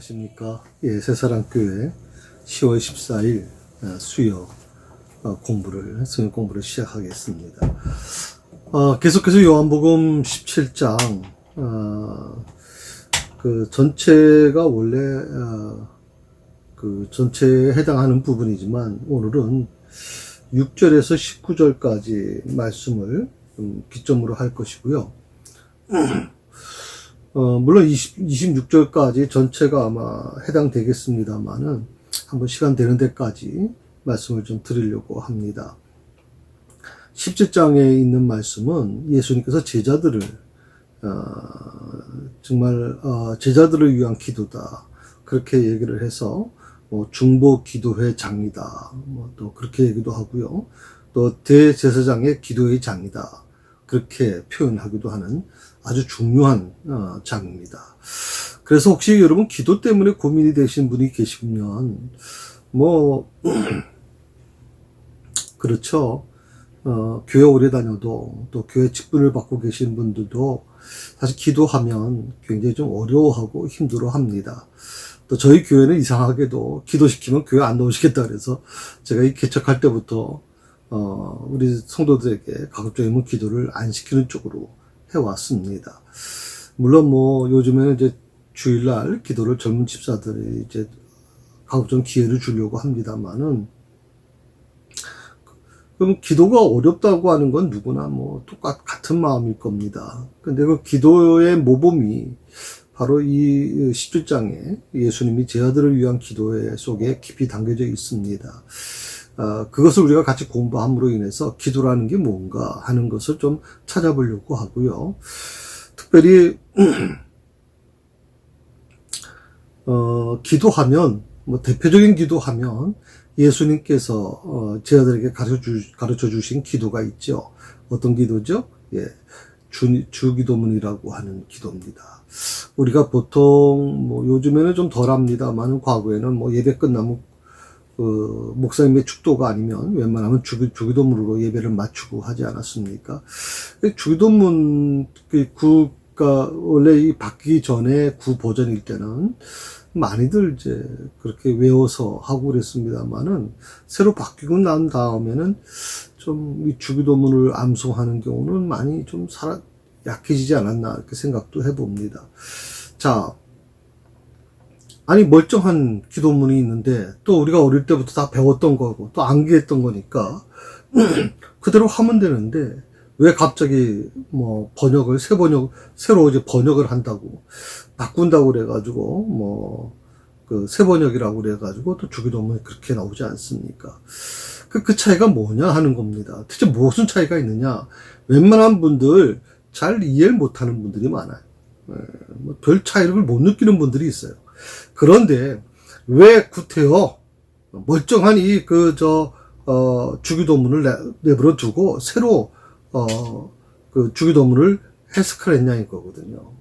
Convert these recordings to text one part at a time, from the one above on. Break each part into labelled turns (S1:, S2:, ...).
S1: 안녕하십니까. 새사랑교회 10월 14일 수요 성경 공부를 시작하겠습니다. 계속해서 요한복음 17장, 그 전체가 원래, 그 전체에 해당하는 부분이지만, 오늘은 6절에서 19절까지 말씀을 기점으로 할 것이고요. 물론 26절까지 전체가 아마 해당되겠습니다만은 한번 시간 되는 데까지 말씀을 좀 드리려고 합니다. 17장에 있는 말씀은 예수님께서 제자들을 정말 제자들을 위한 기도다 그렇게 얘기를 해서 중보 기도회 장이다 또 그렇게 얘기도 하고요. 또 대제사장의 기도의 장이다 그렇게 표현하기도 하는 아주 중요한 장입니다. 그래서 혹시 여러분 기도 때문에 고민이 되신 분이 계시면 그렇죠. 교회 오래 다녀도 또 교회 직분을 받고 계신 분들도 사실 기도하면 굉장히 좀 어려워하고 힘들어합니다. 또 저희 교회는 이상하게도 기도시키면 교회 안 나오시겠다 그래서 제가 이 개척할 때부터 우리 성도들에게 가급적이면 기도를 안 시키는 쪽으로 해왔습니다. 물론 요즘에는 이제 주일날 기도를 젊은 집사들이 이제 가급적 기회를 주려고 합니다만은, 그럼 기도가 어렵다고 하는 건 누구나 같은 마음일 겁니다. 근데 그 기도의 모범이 바로 이 17장에 예수님이 제자들을 위한 기도회 속에 깊이 담겨져 있습니다. 그것을 우리가 같이 공부함으로 인해서 기도라는 게 뭔가 하는 것을 좀 찾아보려고 하고요. 특별히 기도하면 대표적인 기도하면 예수님께서 제자들에게 가르쳐 주신 기도가 있죠. 어떤 기도죠? 주기도문이라고 하는 기도입니다. 우리가 보통 요즘에는 좀 덜합니다만 과거에는 예배 끝나면 목사님의 축도가 아니면 웬만하면 주기도문으로 예배를 마치고 하지 않았습니까? 주기도문 구가 원래 이 바뀌기 전에 구 버전일 때는 많이들 이제 그렇게 외워서 하고 그랬습니다만은 새로 바뀌고 난 다음에는 좀 이 주기도문을 암송하는 경우는 많이 좀 약해지지 않았나 이렇게 생각도 해봅니다. 자, 아니 멀쩡한 기도문이 있는데 또 우리가 어릴 때부터 다 배웠던 거고 또 암기했던 거니까 그대로 하면 되는데 왜 갑자기 새로 이제 번역을 한다고 바꾼다고 그래가지고 새 번역이라고 그래가지고 또 주기도문이 그렇게 나오지 않습니까? 그 차이가 뭐냐 하는 겁니다. 대체 무슨 차이가 있느냐? 웬만한 분들 잘 이해를 못하는 분들이 많아요. 별 차이를 못 느끼는 분들이 있어요. 그런데 왜 구태여 멀쩡한 주기도문을 내버려 두고 새로 그 주기도문을 해석을 했냐 이거거든요.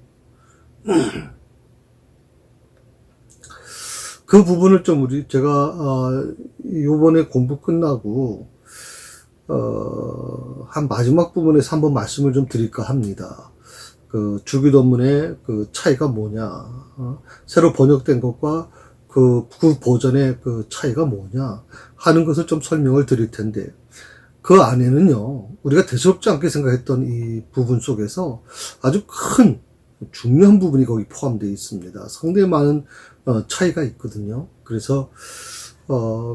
S1: 그 부분을 좀 제가 요번에 공부 끝나고 한 마지막 부분에서 한번 말씀을 좀 드릴까 합니다. 그 주기도문의 그 차이가 뭐냐, 새로 번역된 것과 그 버전의 그 차이가 뭐냐 하는 것을 좀 설명을 드릴 텐데, 그 안에는요 우리가 대수롭지 않게 생각했던 이 부분 속에서 아주 큰 중요한 부분이 거기 포함되어 있습니다. 상당히 많은 차이가 있거든요. 그래서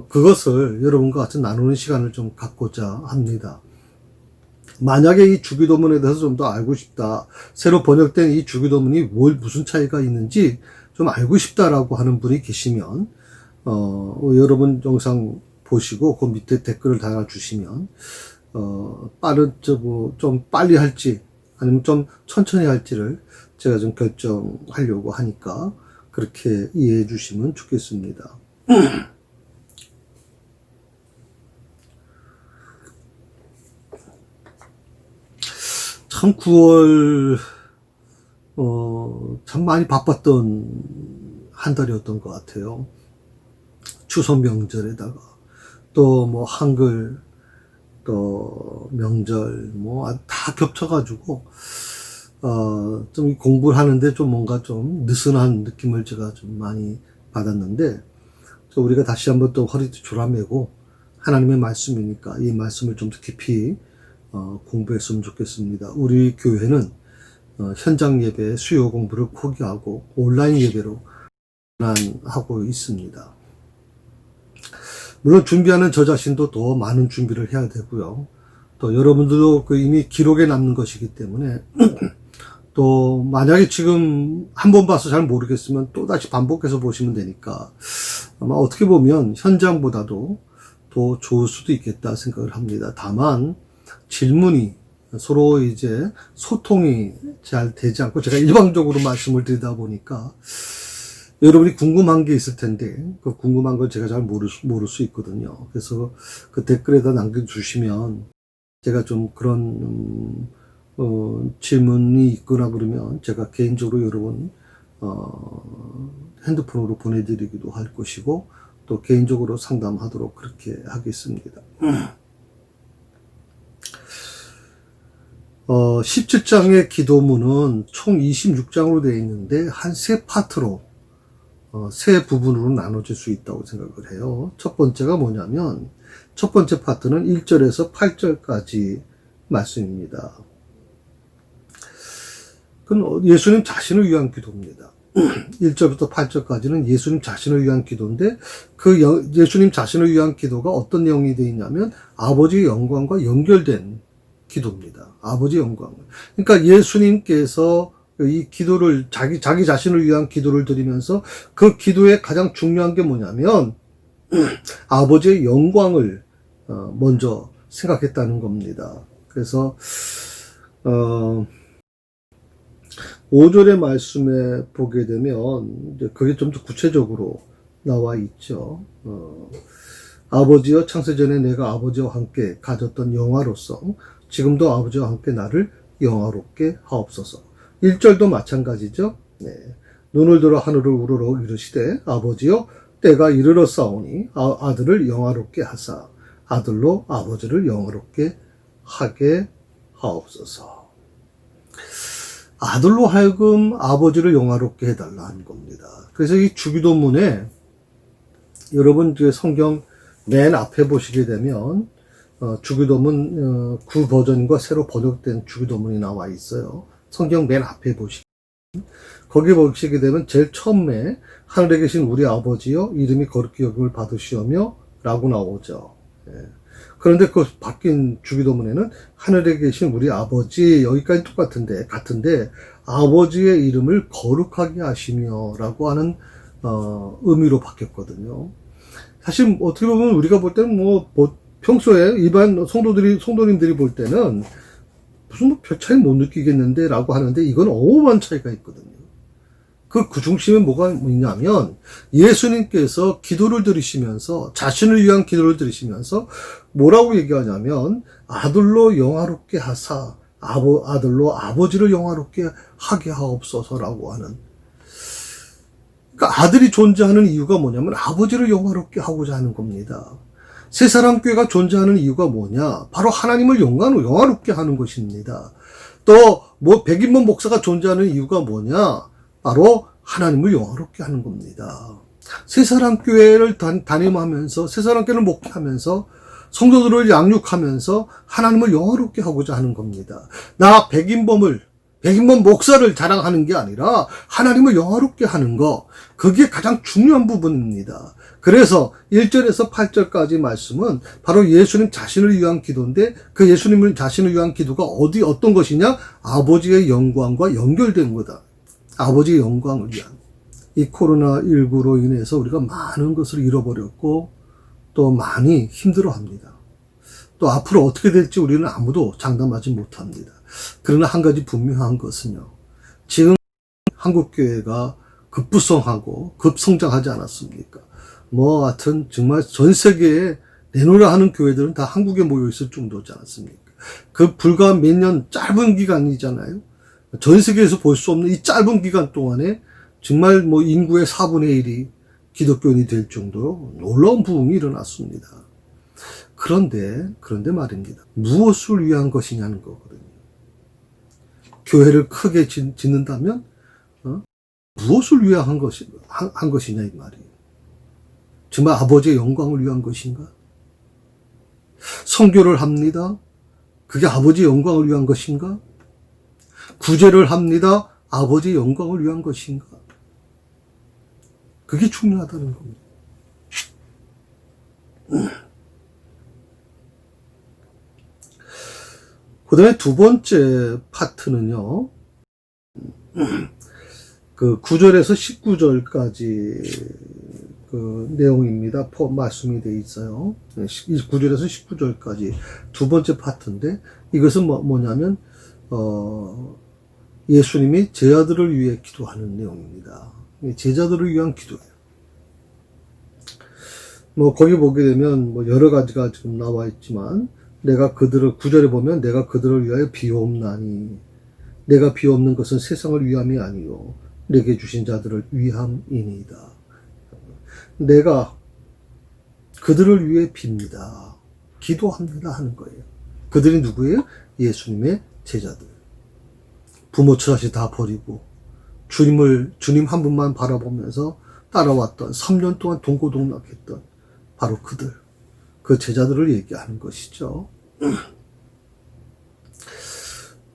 S1: 그것을 여러분과 같이 나누는 시간을 좀 갖고자 합니다. 만약에 이 주기도문에 대해서 좀 더 알고 싶다, 새로 번역된 이 주기도문이 무슨 차이가 있는지 좀 알고 싶다라고 하는 분이 계시면 여러분 영상 보시고 그 밑에 댓글을 달아주시면 좀 빨리 할지 아니면 좀 천천히 할지를 제가 좀 결정하려고 하니까 그렇게 이해해 주시면 좋겠습니다. 참 9월 참 많이 바빴던 한 달이었던 것 같아요. 추석 명절에다가 또 한글 또 명절 다 겹쳐가지고 좀 공부를 하는데 좀 뭔가 좀 느슨한 느낌을 제가 좀 많이 받았는데, 우리가 다시 한번 또 허리도 졸아매고 하나님의 말씀이니까 이 말씀을 좀 더 깊이 공부했으면 좋겠습니다. 우리 교회는 현장 예배 수요 공부를 포기하고 온라인 예배로 하고 있습니다. 물론 준비하는 저 자신도 더 많은 준비를 해야 되고요. 또 여러분들도 이미 기록에 남는 것이기 때문에 또 만약에 지금 한 번 봐서 잘 모르겠으면 또 다시 반복해서 보시면 되니까 아마 어떻게 보면 현장보다도 더 좋을 수도 있겠다 생각을 합니다. 다만 질문이 서로 이제 소통이 잘 되지 않고 제가 일방적으로 말씀을 드리다 보니까 여러분이 궁금한 게 있을 텐데 그 궁금한 걸 제가 잘 모를 수 있거든요. 그래서 그 댓글에다 남겨주시면 제가 좀 그런 질문이 있거나 그러면 제가 개인적으로 여러분 핸드폰으로 보내드리기도 할 것이고 또 개인적으로 상담하도록 그렇게 하겠습니다. 17장의 기도문은 총 26장으로 되어 있는데 한 세 파트로 세 부분으로 나눠질 수 있다고 생각을 해요. 첫 번째가 뭐냐면 첫 번째 파트는 1절에서 8절까지 말씀입니다. 그건 예수님 자신을 위한 기도입니다. 1절부터 8절까지는 예수님 자신을 위한 기도인데 그 예수님 자신을 위한 기도가 어떤 내용이 되어 있냐면 아버지의 영광과 연결된 기도입니다. 아버지의 영광. 그러니까 예수님께서 이 기도를 자기 자신을 위한 기도를 드리면서 그 기도의 가장 중요한 게 뭐냐면 아버지의 영광을 먼저 생각했다는 겁니다. 그래서 5절의 말씀에 보게 되면 이제 그게 좀 더 구체적으로 나와 있죠. 아버지여 창세전에 내가 아버지와 함께 가졌던 영화로서 지금도 아버지와 함께 나를 영화롭게 하옵소서. 1절도 마찬가지죠. 네. 눈을 들어 하늘을 우러러 이르시되 아버지여 때가 이르러 싸우니 아들을 영화롭게 하사 아들로 아버지를 영화롭게 하게 하옵소서. 아들로 하여금 아버지를 영화롭게 해달라 하는 겁니다. 그래서 이 주기도문에 여러분 성경 맨 앞에 보시게 되면 주기도문 구버전과 새로 번역된 주기도문이 나와 있어요. 성경 맨 앞에 보시면 거기 보시게 되면 제일 처음에 하늘에 계신 우리 아버지여 이름이 거룩히 여김을 받으시오며 라고 나오죠. 예. 그런데 그 바뀐 주기도문에는 하늘에 계신 우리 아버지 여기까지 같은데 아버지의 이름을 거룩하게 하시며 라고 하는 의미로 바뀌었거든요. 사실 어떻게 보면 우리가 볼 때는 평소에 일반 성도님들이 볼 때는 무슨 별 차이 못 느끼겠는데 라고 하는데 이건 어마어마한 차이가 있거든요. 그 중심에 뭐가 있냐면 예수님께서 기도를 드리시면서 자신을 위한 기도를 드리시면서 뭐라고 얘기하냐면 아들로 영화롭게 하사 아들로 아버지를 영화롭게 하게 하옵소서라고 하는, 그러니까 아들이 존재하는 이유가 뭐냐면 아버지를 영화롭게 하고자 하는 겁니다. 새사랑교회가 존재하는 이유가 뭐냐? 바로 하나님을 영화롭게 하는 것입니다. 또 백인문 목사가 존재하는 이유가 뭐냐? 바로 하나님을 영화롭게 하는 겁니다. 새사랑교회를 다니면서 새사랑교회를 목회하면서 성도들을 양육하면서 하나님을 영화롭게 하고자 하는 겁니다. 나 백인범 목사를 자랑하는 게 아니라 하나님을 영화롭게 하는 거, 그게 가장 중요한 부분입니다. 그래서 1절에서 8절까지 말씀은 바로 예수님 자신을 위한 기도인데 그 예수님 자신을 위한 기도가 어떤 것이냐? 아버지의 영광과 연결된 거다. 아버지의 영광을 위한. 이 코로나19로 인해서 우리가 많은 것을 잃어버렸고 또 많이 힘들어합니다. 또 앞으로 어떻게 될지 우리는 아무도 장담하지 못합니다. 그러나 한 가지 분명한 것은요, 지금 한국교회가 급부성하고 급성장하지 않았습니까? 하여튼 정말 전 세계에 내놓으라 하는 교회들은 다 한국에 모여 있을 정도지 않았습니까? 그 불과 몇 년 짧은 기간이잖아요. 전 세계에서 볼 수 없는 이 짧은 기간 동안에 정말 인구의 4분의 1이 기독교인이 될 정도로 놀라운 부흥이 일어났습니다. 그런데 말입니다. 무엇을 위한 것이냐는 거거든요. 교회를 크게 짓는다면 무엇을 위해 한 것이냐 이 말이에요. 정말 아버지의 영광을 위한 것인가? 선교를 합니다. 그게 아버지의 영광을 위한 것인가? 구제를 합니다. 아버지의 영광을 위한 것인가? 그게 중요하다는 겁니다. 그 다음에 두 번째 파트는요, 그 9절에서 19절까지 그 내용입니다. 말씀이 되어 있어요. 9절에서 19절까지 두 번째 파트인데, 이것은 뭐냐면, 예수님이 제자들을 위해 기도하는 내용입니다. 제자들을 위한 기도예요. 거기 보게 되면 여러 가지가 지금 나와 있지만, 내가 그들을, 9절에 보면 내가 그들을 위하여 비옵나니, 내가 비옵는 것은 세상을 위함이 아니요 내게 주신 자들을 위함이니이다. 내가 그들을 위해 빕니다. 기도합니다 하는 거예요. 그들이 누구예요? 예수님의 제자들. 부모 처자식 다 버리고 주님 한 분만 바라보면서 따라왔던 3년 동안 동고동락했던 바로 그들, 그 제자들을 얘기하는 것이죠.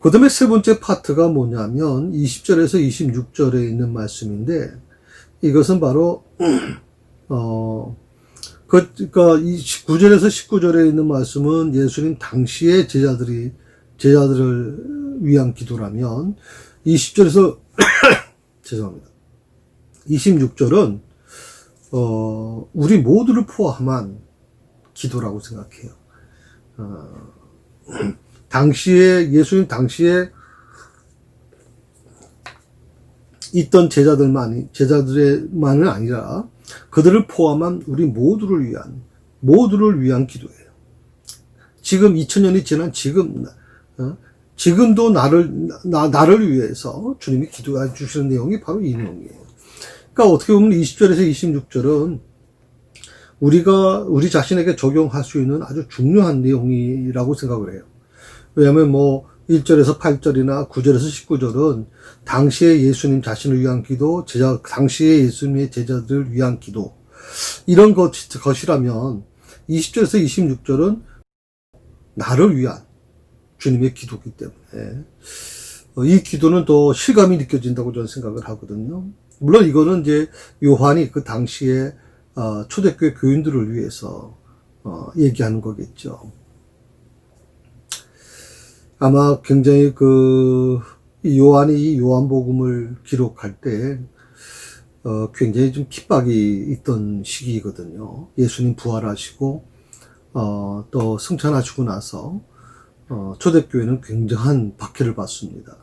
S1: 그 다음에 세 번째 파트가 뭐냐면 20절에서 26절에 있는 말씀인데, 이것은 바로 그러니까 9절에서 19절에 있는 말씀은 예수님 당시의 제자들을 위한 기도라면, 20절에서 죄송합니다. 26절은 우리 모두를 포함한 기도라고 생각해요. 예수님 당시에 있던 제자들만은 아니라 그들을 포함한 우리 모두를 위한 기도예요. 지금 2000년이 지난 지금도 나를 위해서 주님이 기도해 주시는 내용이 바로 이 내용이에요. 그러니까 어떻게 보면 20절에서 26절은 우리 자신에게 적용할 수 있는 아주 중요한 내용이라고 생각을 해요. 왜냐하면 1절에서 8절이나 9절에서 19절은 당시에 예수님 자신을 위한 기도, 당시에 예수님의 제자들을 위한 기도, 이런 것이라면 20절에서 26절은 나를 위한 주님의 기도이기 때문에 이 기도는 더 실감이 느껴진다고 저는 생각을 하거든요. 물론 이거는 이제 요한이 그 당시에 초대교회 교인들을 위해서 얘기하는 거겠죠. 아마 굉장히 요한이 이 요한복음을 기록할 때 굉장히 좀 핍박이 있던 시기거든요. 예수님 부활하시고 또 승천하시고 나서 초대교회는 굉장한 박해를 받습니다.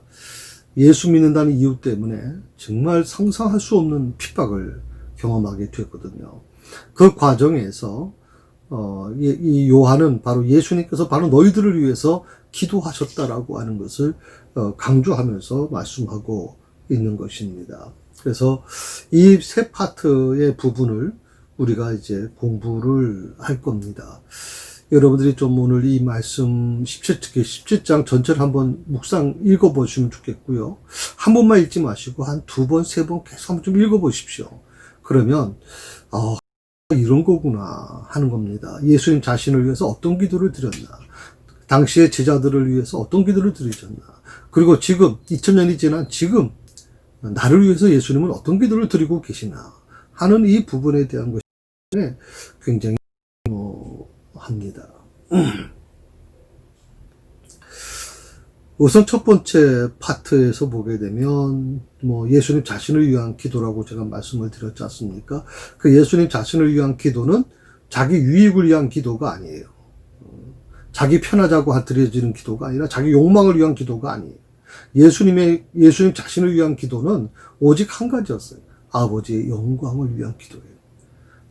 S1: 예수 믿는다는 이유 때문에 정말 상상할 수 없는 핍박을 경험하게 됐거든요. 그 과정에서 이 요한은 바로 예수님께서 바로 너희들을 위해서 기도하셨다라고 하는 것을 강조하면서 말씀하고 있는 것입니다. 그래서 이 세 파트의 부분을 우리가 이제 공부를 할 겁니다. 여러분들이 좀 오늘 이 말씀 17장 전체를 한번 묵상 읽어보시면 좋겠고요. 한 번만 읽지 마시고 한 두 번, 세 번 계속 한번 좀 읽어보십시오. 그러면 이런 거구나 하는 겁니다. 예수님 자신을 위해서 어떤 기도를 드렸나, 당시의 제자들을 위해서 어떤 기도를 드리셨나, 그리고 지금 2000년이 지난 지금 나를 위해서 예수님은 어떤 기도를 드리고 계시나 하는 이 부분에 대한 것이 굉장히 합니다. 우선 첫 번째 파트에서 보게 되면 예수님 자신을 위한 기도라고 제가 말씀을 드렸지 않습니까? 그 예수님 자신을 위한 기도는 자기 유익을 위한 기도가 아니에요. 자기 편하자고 드려지는 기도가 아니라 자기 욕망을 위한 기도가 아니에요. 예수님 자신을 위한 기도는 오직 한 가지였어요. 아버지의 영광을 위한 기도예요.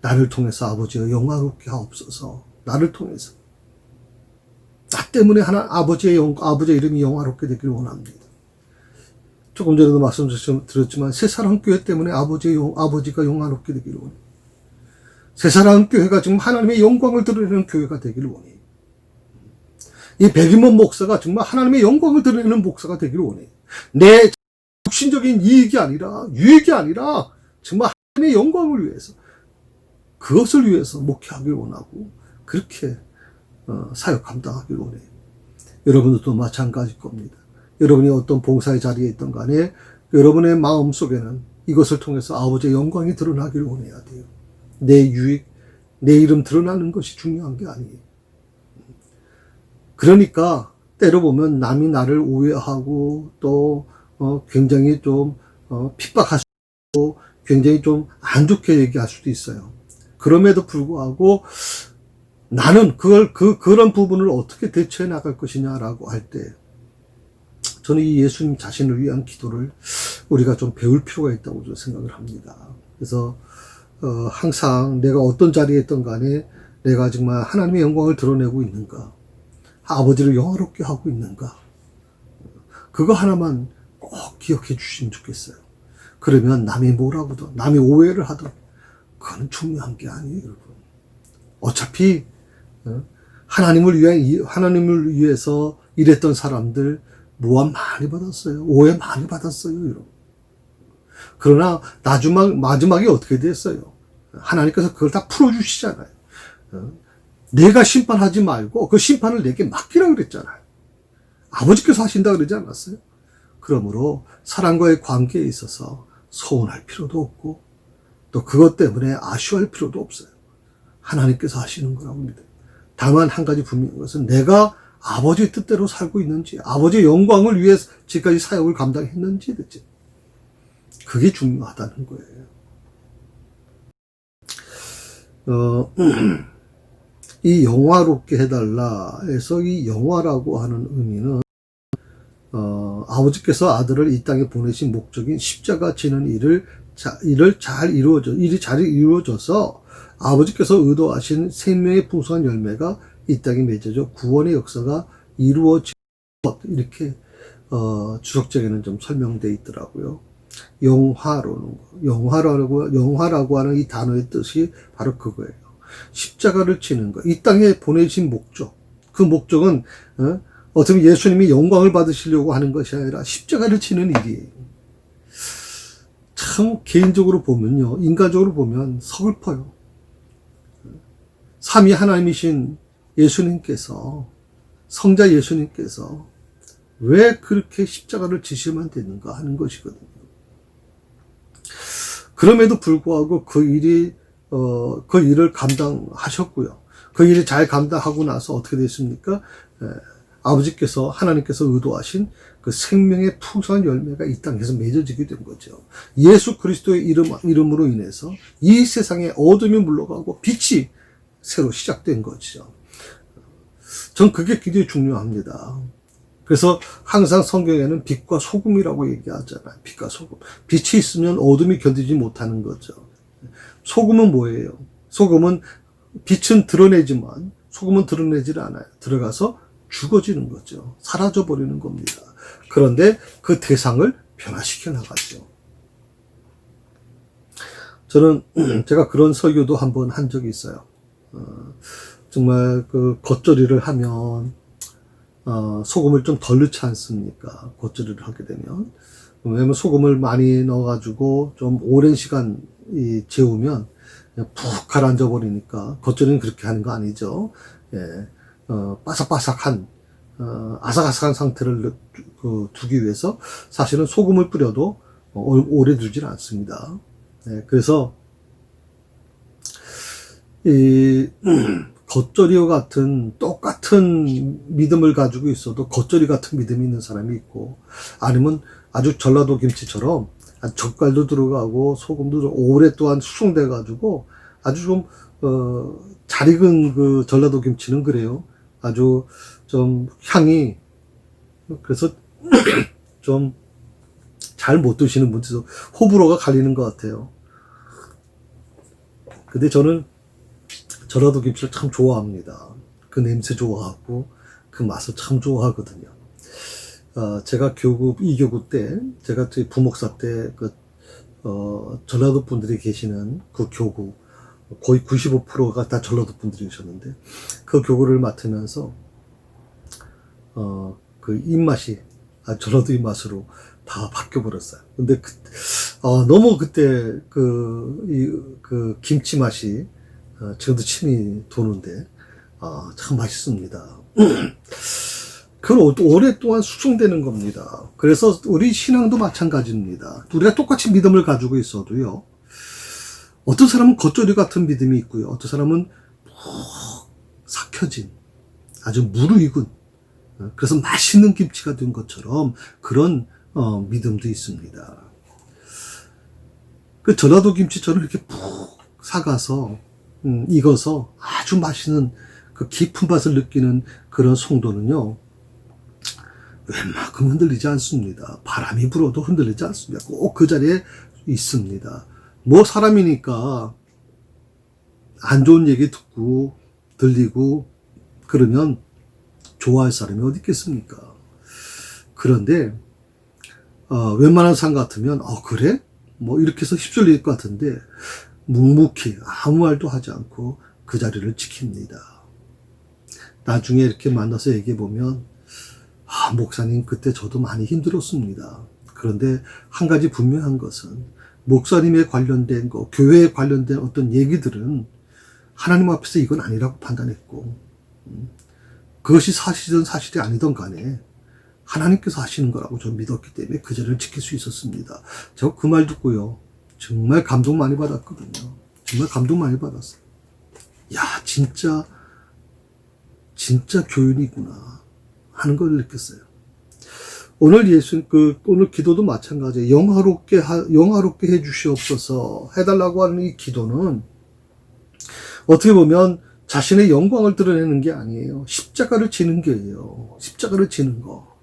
S1: 나를 통해서 아버지의 영화롭게 하옵소서. 나를 통해서. 나 때문에 아버지의 이름이 영화롭게 되기를 원합니다. 조금 전에도 말씀드렸지만 새사랑교회 때문에 아버지가 영화롭게 되기를 원해요. 새사랑교회가 지금 하나님의 영광을 드러내는 교회가 되기를 원해요. 이 백임원 목사가 정말 하나님의 영광을 드러내는 목사가 되기를 원해요. 내 육신적인 이익이 아니라, 유익이 아니라, 정말 하나님의 영광을 위해서, 그것을 위해서 목회하길 원하고, 그렇게 사역 감당하길 원해요. 여러분들도 마찬가지일 겁니다. 여러분이 어떤 봉사의 자리에 있던 간에 여러분의 마음 속에는 이것을 통해서 아버지의 영광이 드러나길 원해야 돼요. 내 유익, 내 이름 드러나는 것이 중요한 게 아니에요. 그러니까 때로 보면 남이 나를 오해하고 또 굉장히 좀 핍박할 수도 있고 굉장히 좀 안 좋게 얘기할 수도 있어요. 그럼에도 불구하고 나는 그런 부분을 어떻게 대처해 나갈 것이냐라고 할 때, 저는 이 예수님 자신을 위한 기도를 우리가 좀 배울 필요가 있다고 저는 생각을 합니다. 그래서, 항상 내가 어떤 자리에 있던 간에 내가 정말 하나님의 영광을 드러내고 있는가, 아버지를 영화롭게 하고 있는가, 그거 하나만 꼭 기억해 주시면 좋겠어요. 그러면 남이 뭐라고든, 남이 오해를 하든, 그건 중요한 게 아니에요, 여러분. 어차피, 하나님을 위해서 일했던 사람들 모함 많이 받았어요. 오해 많이 받았어요, 여러분. 그러나 마지막에 어떻게 됐어요? 하나님께서 그걸 다 풀어주시잖아요. 내가 심판하지 말고 그 심판을 내게 맡기라고 그랬잖아요. 아버지께서 하신다 그러지 않았어요? 그러므로 사람과의 관계에 있어서 서운할 필요도 없고 또 그것 때문에 아쉬워할 필요도 없어요. 하나님께서 하시는 거라고 믿어요. 다만 한 가지 분명한 것은 내가 아버지의 뜻대로 살고 있는지, 아버지의 영광을 위해 지금까지 사역을 감당했는지, 그치? 그게 중요하다는 거예요. 이 영화롭게 해달라 해서 이 영화라고 하는 의미는, 아버지께서 아들을 이 땅에 보내신 목적인 십자가 지는 일이 잘 이루어져서 아버지께서 의도하신 생명의 풍성한 열매가 이 땅에 맺어져 구원의 역사가 이루어진 것, 이렇게 주석책에는 좀 설명되어 있더라고요. 영화라고 하는 이 단어의 뜻이 바로 그거예요. 십자가를 치는 것, 이 땅에 보내신 목적, 그 목적은 어떻게 예수님이 영광을 받으시려고 하는 것이 아니라 십자가를 치는 일이에요. 참 개인적으로 보면요, 인간적으로 보면 서글퍼요. 삼위 하나님이신 예수님께서, 성자 예수님께서 왜 그렇게 십자가를 지시면 되는가 하는 것이거든요. 그럼에도 불구하고 그 일을 감당하셨고요. 그 일을 잘 감당하고 나서 어떻게 됐습니까? 아버지께서, 하나님께서 의도하신 그 생명의 풍성한 열매가 이 땅에서 맺어지게 된 거죠. 예수 그리스도의 이름으로 인해서 이 세상의 어둠이 물러가고 빛이 새로 시작된 거죠. 전 그게 굉장히 중요합니다. 그래서 항상 성경에는 빛과 소금이라고 얘기하잖아요. 빛과 소금. 빛이 있으면 어둠이 견디지 못하는 거죠. 소금은 뭐예요? 소금은 빛은 드러내지만 소금은 드러내질 않아요. 들어가서 죽어지는 거죠. 사라져 버리는 겁니다. 그런데 그 대상을 변화시켜 나가죠. 저는 제가 그런 설교도 한번 한 적이 있어요. 정말 그 겉절이를 하면 소금을 좀 덜 넣지 않습니까? 겉절이를 하게 되면. 왜냐면 소금을 많이 넣어가지고 좀 오랜 시간 재우면 푹 가라앉아 버리니까. 겉절이는 그렇게 하는 거 아니죠. 예, 바삭바삭한 아삭아삭한 상태를 두기 위해서 사실은 소금을 뿌려도 오래 두질 않습니다. 예, 그래서 이 겉절이와 같은 똑같은 믿음을 가지고 있어도 겉절이 같은 믿음이 있는 사람이 있고, 아니면 아주 전라도 김치처럼 젓갈도 들어가고 소금도 들어가고 오랫동안 숙성돼 가지고 아주 좀 잘 익은 그 전라도 김치는 그래요. 아주 좀 향이, 그래서 좀 잘 못 드시는 분들도 호불호가 갈리는 것 같아요. 근데 저는 전라도 김치를 참 좋아합니다. 그 냄새 좋아하고 그 맛을 참 좋아하거든요. 제가 2교구 때, 제가 부목사 때 전라도 분들이 계시는 그 교구, 거의 95%가 다 전라도 분들이셨는데, 그 교구를 맡으면서 그 입맛이 전라도 입맛으로 다 바뀌어버렸어요. 근데 너무 그때 그 김치 맛이 지금도 침이 도는데 참 맛있습니다. 그걸 오랫동안 숙성되는 겁니다. 그래서 우리 신앙도 마찬가지입니다. 우리가 똑같이 믿음을 가지고 있어도요, 어떤 사람은 겉절이 같은 믿음이 있고요, 어떤 사람은 푹 삭혀진 아주 무르익은, 그래서 맛있는 김치가 된 것처럼 그런 믿음도 있습니다. 그 전라도 김치처럼 이렇게 푹 사가서 익어서 아주 맛있는 그 깊은 맛을 느끼는 그런 송도는요, 웬만큼 흔들리지 않습니다. 바람이 불어도 흔들리지 않습니다. 꼭 그 자리에 있습니다. 뭐 사람이니까 안 좋은 얘기 듣고 들리고 그러면 좋아할 사람이 어디 있겠습니까? 그런데 웬만한 상 같으면 그래? 뭐 이렇게 해서 휩쓸릴 것 같은데 묵묵히 아무 말도 하지 않고 그 자리를 지킵니다. 나중에 이렇게 만나서 얘기해 보면 목사님 그때 저도 많이 힘들었습니다. 그런데 한 가지 분명한 것은 목사님에 관련된 거, 교회에 관련된 어떤 얘기들은 하나님 앞에서 이건 아니라고 판단했고, 그것이 사실이든 사실이 아니든 간에 하나님께서 하시는 거라고 저는 믿었기 때문에 그 자리를 지킬 수 있었습니다. 제가 그 말 듣고요, 정말 감동 많이 받았거든요. 정말 감동 많이 받았어요. 야, 진짜 교인이구나 하는 걸 느꼈어요. 오늘 오늘 기도도 마찬가지예요. 영화롭게 해주시옵소서 해달라고 하는 이 기도는 어떻게 보면 자신의 영광을 드러내는 게 아니에요. 십자가를 지는 게예요. 십자가를 지는 거.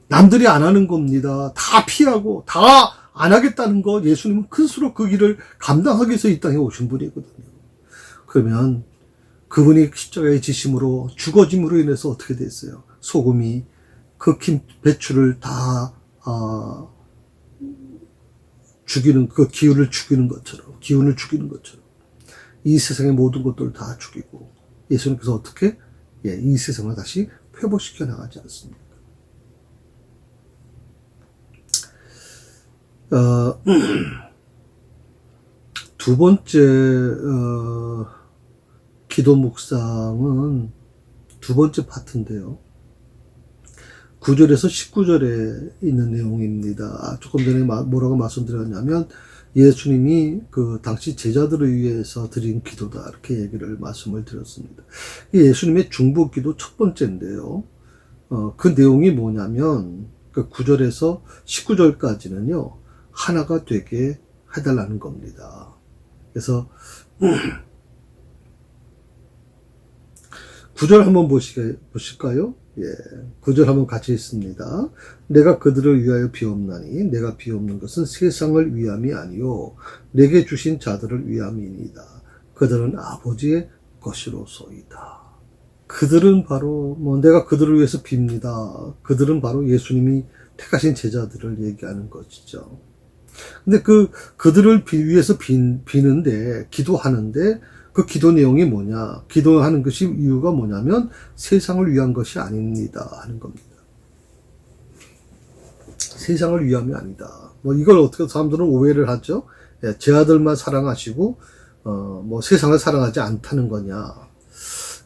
S1: 남들이 안 하는 겁니다. 다 피하고 다 안 하겠다는 거. 예수님은 큰수로 그 길을 감당하기 위해서 이 땅에 오신 분이거든요. 그러면 그분이 십자가의 지심으로 죽어짐으로 인해서 어떻게 됐어요? 소금이 그 배추를 다 죽이는, 그 기운을 죽이는 것처럼 이 세상의 모든 것들을 다 죽이고 예수님께서 어떻게 이 세상을 다시 회복시켜 나가지 않습니까? 두 번째 기도 묵상은 두 번째 파트인데요. 9절에서 19절에 있는 내용입니다. 조금 전에 뭐라고 말씀드렸냐면 예수님이 그 당시 제자들을 위해서 드린 기도다 이렇게 말씀을 드렸습니다. 예수님의 중보기도 첫 번째인데요. 그 내용이 뭐냐면 그 9절에서 19절까지는요. 하나가 되게 해달라는 겁니다. 그래서 9절 한번 보실까요? 9절 한번 같이 읽습니다. 내가 그들을 위하여 비옵나니 내가 비옵는 것은 세상을 위함이 아니요 내게 주신 자들을 위함이니이다. 그들은 아버지의 것이로소이다. 그들은 바로 내가 그들을 위해서 빕니다. 그들은 바로 예수님이 택하신 제자들을 얘기하는 것이죠. 근데 그들을 위해서 비는데 기도하는데 그 기도 내용이 뭐냐? 기도하는 것이 이유가 뭐냐면 세상을 위한 것이 아닙니다 하는 겁니다. 세상을 위함이 아니다. 이걸 어떻게 사람들은 오해를 하죠? 제 아들만 사랑하시고 세상을 사랑하지 않다는 거냐?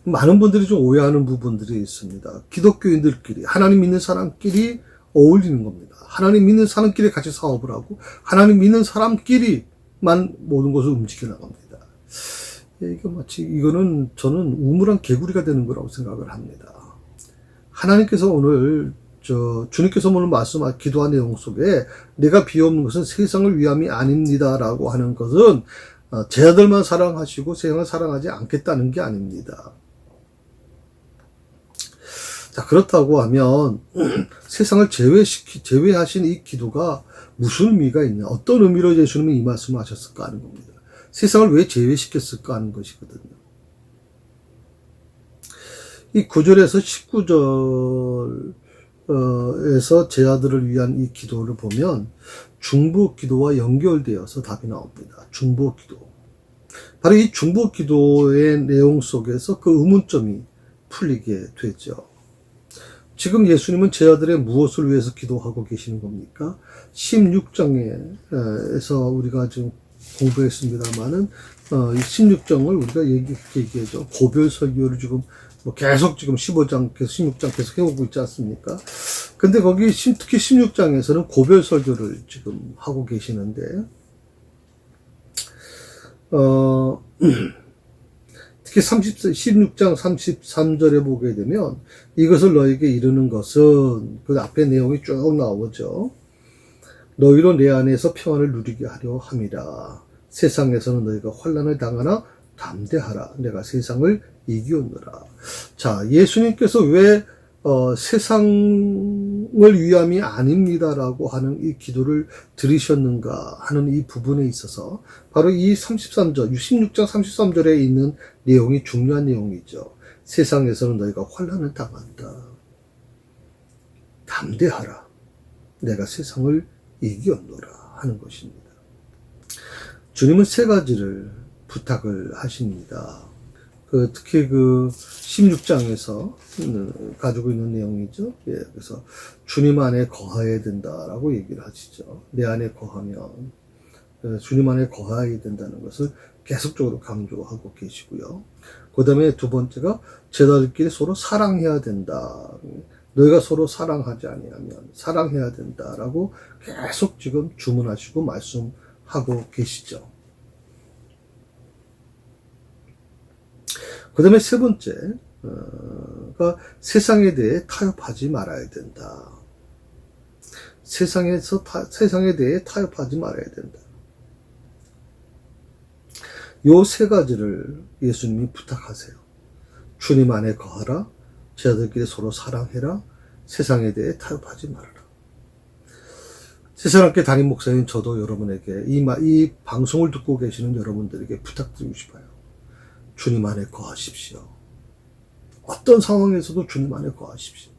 S1: 많은 분들이 좀 오해하는 부분들이 있습니다. 기독교인들끼리 하나님 믿는 사람끼리 어울리는 겁니다. 하나님 믿는 사람끼리 같이 사업을 하고 하나님 믿는 사람끼리만 모든 것을 움직여 나갑니다. 이거는 저는 우물한 개구리가 되는 거라고 생각을 합니다. 하나님께서 오늘 주님께서 오늘 기도한 내용 속에 내가 비옵는 것은 세상을 위함이 아닙니다라고 하는 것은 제 아들만 사랑하시고 세상을 사랑하지 않겠다는 게 아닙니다. 자, 그렇다고 하면 세상을 제외하신 이 기도가 무슨 의미가 있냐, 어떤 의미로 예수님은 이 말씀을 하셨을까 하는 겁니다. 세상을 왜 제외시켰을까 하는 것이거든요. 이 9절에서 19절에서 제 아들을 위한 이 기도를 보면 중보기도와 연결되어서 답이 나옵니다. 중보기도. 바로 이 중보기도의 내용 속에서 그 의문점이 풀리게 되죠. 지금 예수님은 제자들의 무엇을 위해서 기도하고 계시는 겁니까? 16장에서 우리가 지금 공부했습니다만은, 이 16장을 우리가 얘기하죠. 고별 설교를 지금 뭐 계속 지금 15장, 계속 16장 계속 해오고 있지 않습니까? 근데 거기 특히 16장에서는 고별 설교를 지금 하고 계시는데, 특히 16장 33절에 보게 되면 이것을 너에게 이르는 것은 그 앞에 내용이 쭉 나오죠. 너희로 내 안에서 평안을 누리게 하려 함이라. 세상에서는 너희가 환난을 당하나 담대하라. 내가 세상을 이기었노라. 자, 예수님께서 왜 세상을 위함이 아닙니다라고 하는 이 기도를 들으셨는가 하는 이 부분에 있어서 바로 이 33절, 16장 33절에 있는 내용이 중요한 내용이죠. 세상에서는 너희가 환난을 당한다. 담대하라. 내가 세상을 이기었노라 하는 것입니다. 주님은 세 가지를 부탁을 하십니다. 특히 16장에서 가지고 있는 내용이죠. 예, 그래서 주님 안에 거하여야 된다라고 얘기를 하시죠. 내 안에 거하면 주님 안에 거하여야 된다는 것을 계속적으로 강조하고 계시고요. 그 다음에 두 번째가 제자들끼리 서로 사랑해야 된다. 너희가 서로 사랑하지 아니하면 사랑해야 된다라고 계속 지금 주문하시고 말씀하고 계시죠. 그 다음에 세 번째가 세상에 대해 타협하지 말아야 된다. 세상에 대해 타협하지 말아야 된다. 요 세 가지를 예수님이 부탁하세요. 주님 안에 거하라, 제자들끼리 서로 사랑해라, 세상에 대해 타협하지 말아라. 세상학교 담임 목사님 저도 여러분에게 이 방송을 듣고 계시는 여러분들에게 부탁드리고 싶어요. 주님 안에 거하십시오. 어떤 상황에서도 주님 안에 거하십시오.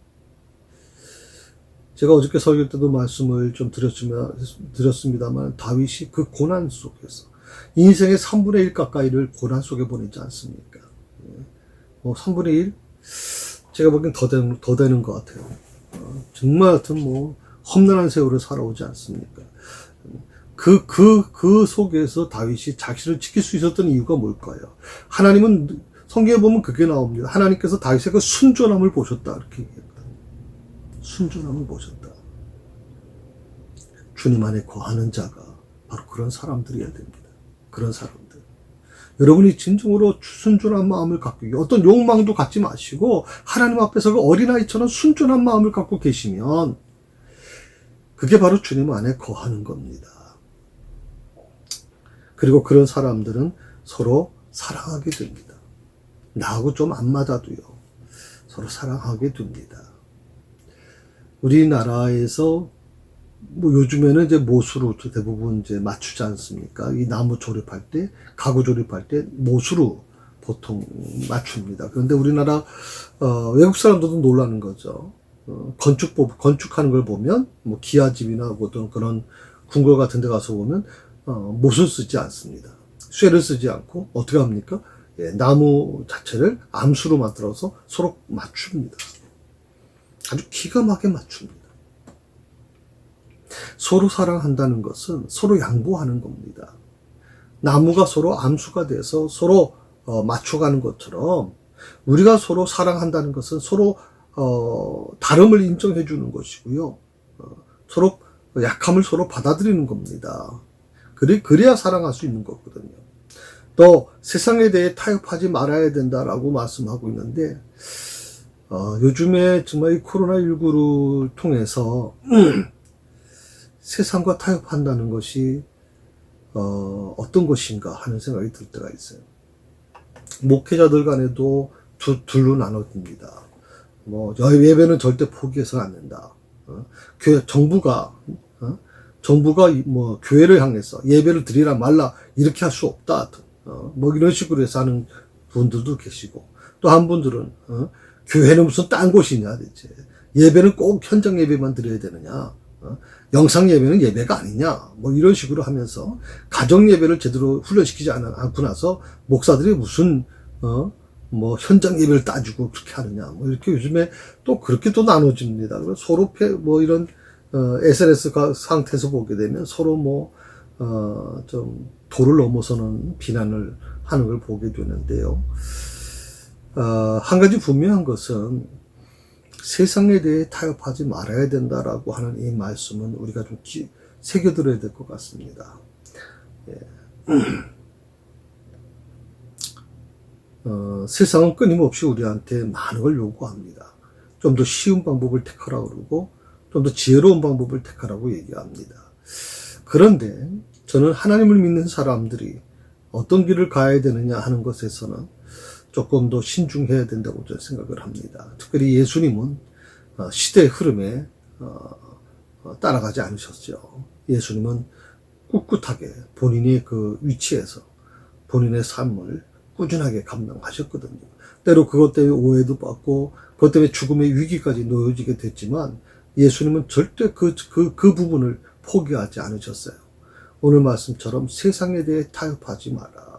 S1: 제가 어저께 설교 때도 말씀을 좀 드렸습니다만 다윗이 그 고난 속에서 인생의 3분의 1 가까이를 고난 속에 보내지 않습니까? 3분의 1? 제가 보기엔 더 되는 것 같아요. 정말 하여튼 험난한 세월을 살아오지 않습니까? 그 속에서 다윗이 자신을 지킬 수 있었던 이유가 뭘까요? 하나님은 성경에 보면 그게 나옵니다. 하나님께서 다윗의 그 순전함을 보셨다. 이렇게 얘기합니다. 순전함을 보셨다. 주님 안에 거하는 자가 바로 그런 사람들이어야 됩니다. 그런 사람들. 여러분이 진정으로 순전한 마음을 갖고, 어떤 욕망도 갖지 마시고, 하나님 앞에서 그 어린아이처럼 순전한 마음을 갖고 계시면, 그게 바로 주님 안에 거하는 겁니다. 그리고 그런 사람들은 서로 사랑하게 됩니다. 나하고 좀 안 맞아도요. 서로 사랑하게 됩니다. 우리나라에서 요즘에는 이제 못으로 대부분 이제 맞추지 않습니까? 이 나무 조립할 때, 가구 조립할 때 못으로 보통 맞춥니다. 그런데 우리나라 외국 사람들도 놀라는 거죠. 건축하는 걸 보면 기아집이나 어떤 그런 궁궐 같은 데 가서 보면 못을 쓰지 않습니다. 쇠를 쓰지 않고 어떻게 합니까? 예, 나무 자체를 암수로 만들어서 서로 맞춥니다. 아주 기가 막히게 맞춥니다. 서로 사랑한다는 것은 서로 양보하는 겁니다. 나무가 서로 암수가 돼서 서로 맞춰가는 것처럼 우리가 서로 사랑한다는 것은 서로 다름을 인정해 주는 것이고요. 서로 약함을 서로 받아들이는 겁니다. 그래야 사랑할 수 있는 거거든요. 또 세상에 대해 타협하지 말아야 된다라고 말씀하고 있는데 요즘에 정말 이 코로나19를 통해서 세상과 타협한다는 것이 어떤 것인가 하는 생각이 들 때가 있어요. 목회자들 간에도 둘로 나눠집니다. 예배는 절대 포기해서는 안 된다. 정부가 교회를 향해서 예배를 드리라 말라 이렇게 할 수 없다. 이런 식으로 해서 하는 분들도 계시고, 또 한 분들은 교회는 무슨 딴 곳이냐 대체, 예배는 꼭 현장 예배만 드려야 되느냐, 영상 예배는 예배가 아니냐, 이런 식으로 하면서 가정 예배를 제대로 훈련시키지 않고 나서 목사들이 무슨 뭐 현장 예배를 따지고 그렇게 하느냐, 뭐 이렇게 요즘에 또 그렇게 또 나눠집니다. 그래서 서로 뭐 이런 SNS 상태에서 보게 되면 서로 좀 도를 넘어서는 비난을 하는 걸 보게 되는데요. 한 가지 분명한 것은 세상에 대해 타협하지 말아야 된다라고 하는 이 말씀은 우리가 좀 새겨들어야 될 것 같습니다. 예. 세상은 끊임없이 우리한테 많은 걸 요구합니다. 좀 더 쉬운 방법을 택하라고 그러고 좀 더 지혜로운 방법을 택하라고 얘기합니다. 그런데 저는 하나님을 믿는 사람들이 어떤 길을 가야 되느냐 하는 것에서는 조금 더 신중해야 된다고 저는 생각을 합니다. 특별히 예수님은 시대의 흐름에 따라가지 않으셨죠. 예수님은 꿋꿋하게 본인의 그 위치에서 본인의 삶을 꾸준하게 감당하셨거든요. 때로 그것 때문에 오해도 받고 그것 때문에 죽음의 위기까지 놓여지게 됐지만 예수님은 절대 그 부분을 포기하지 않으셨어요. 오늘 말씀처럼 세상에 대해 타협하지 마라.